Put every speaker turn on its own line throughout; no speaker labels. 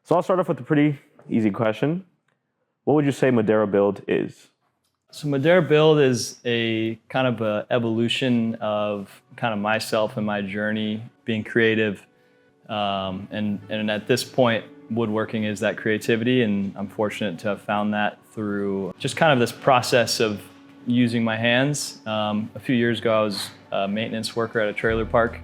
So I'll start off with a pretty easy question. What would you say Madera build is?
So Madera build is a kind of a evolution of kind of myself and my journey being creative. And at this point, woodworking is that creativity, and I'm fortunate to have found that through just kind of this process of using my hands. A few years ago, I was a maintenance worker at a trailer park,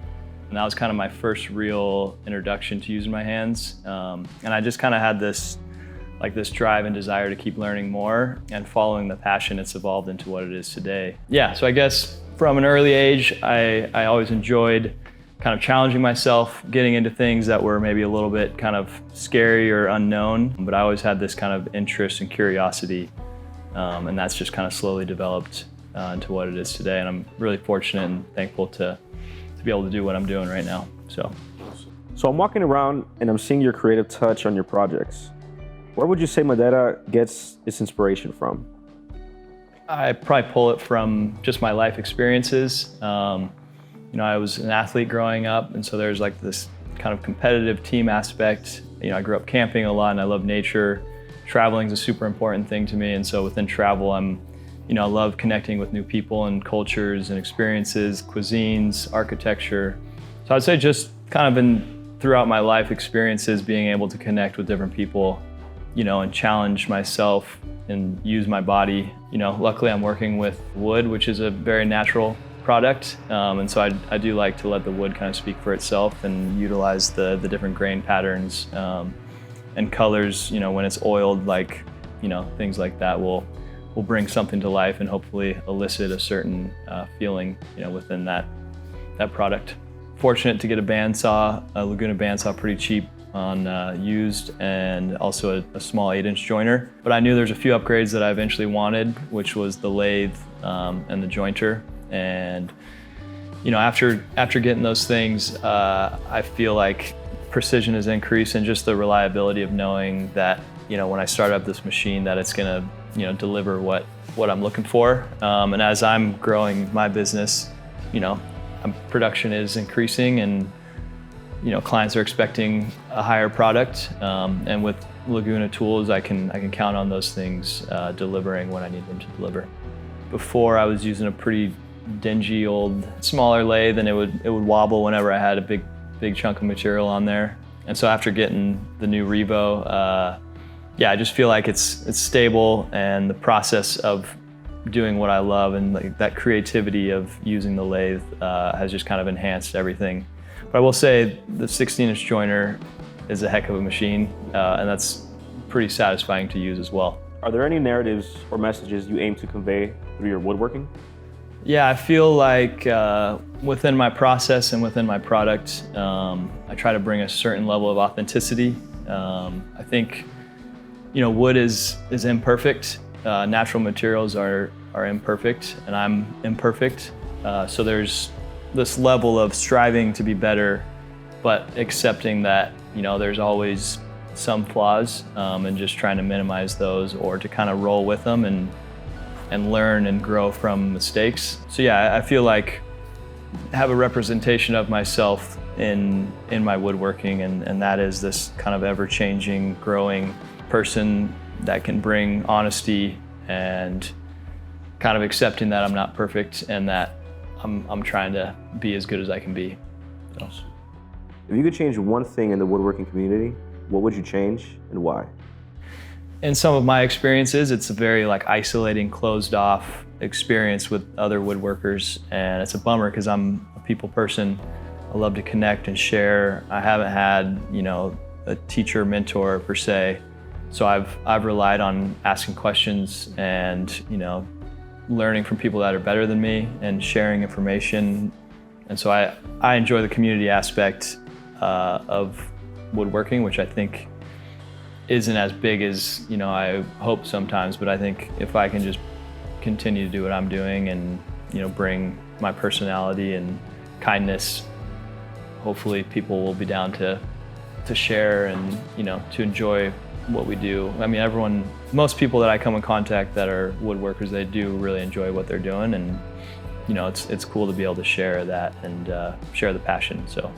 and that was kind of my first real introduction to using my hands. And I just kind of had this drive and desire to keep learning more, and following the passion, it's evolved into what it is today. Yeah, so I guess from an early age, I always enjoyed kind of challenging myself, getting into things that were maybe a little bit kind of scary or unknown, but I always had this kind of interest and curiosity, and that's just kind of slowly developed into what it is today. And I'm really fortunate and thankful to be able to do what I'm doing right now. So
I'm walking around and I'm seeing your creative touch on your projects. Where would you say Madera gets its inspiration from?
I probably pull it from just my life experiences. I was an athlete growing up, and so there's like this kind of competitive team aspect. I grew up camping a lot, and I love nature. Traveling is a super important thing to me, and so within travel, I love connecting with new people and cultures and experiences, cuisines, architecture. So I'd say just kind of throughout my life experiences, being able to connect with different people, and challenge myself and use my body. Luckily I'm working with wood, which is a very natural product. And so I do like to let the wood kind of speak for itself and utilize the different grain patterns and colors, when it's oiled, things like that will bring something to life and hopefully elicit a certain feeling, within that product. Fortunate to get a Laguna bandsaw pretty cheap on used, and also a small 8-inch joiner. But I knew there's a few upgrades that I eventually wanted, which was the lathe and the jointer. And after getting those things, I feel like precision has increased, and just the reliability of knowing that when I start up this machine that it's gonna deliver what I'm looking for. And as I'm growing my business, production is increasing, and clients are expecting a higher product, and with Laguna tools, I can count on those things delivering when I need them to deliver. Before, I was using a pretty dingy old smaller lathe, and it would wobble whenever I had a big chunk of material on there. And so after getting the new Revo, I just feel like it's stable, and the process of doing what I love and that creativity of using the lathe has just kind of enhanced everything. But I will say the 16-inch joiner is a heck of a machine, and that's pretty satisfying to use as well.
Are there any narratives or messages you aim to convey through your woodworking?
Yeah, I feel like within my process and within my product, I try to bring a certain level of authenticity. I think, wood is imperfect. Natural materials are imperfect, and I'm imperfect. So there's this level of striving to be better, but accepting that, there's always some flaws, and just trying to minimize those, or to kind of roll with them and learn and grow from mistakes. So yeah, I feel like I have a representation of myself in my woodworking, and that is this kind of ever-changing, growing person that can bring honesty and kind of accepting that I'm not perfect, and that I'm trying to be as good as I can be. So.
If you could change one thing in the woodworking community, what would you change and why?
In some of my experiences, it's a very isolating, closed off experience with other woodworkers, and it's a bummer because I'm a people person. I love to connect and share. I haven't had, a teacher, mentor per se, so I've relied on asking questions and, learning from people that are better than me and sharing information. And so I enjoy the community aspect of woodworking, which I think isn't as big as I hope sometimes, but I think if I can just continue to do what I'm doing and bring my personality and kindness, hopefully people will be down to share and to enjoy what we do. I mean, most people that I come in contact that are woodworkers, they do really enjoy what they're doing, and it's cool to be able to share that and share the passion. So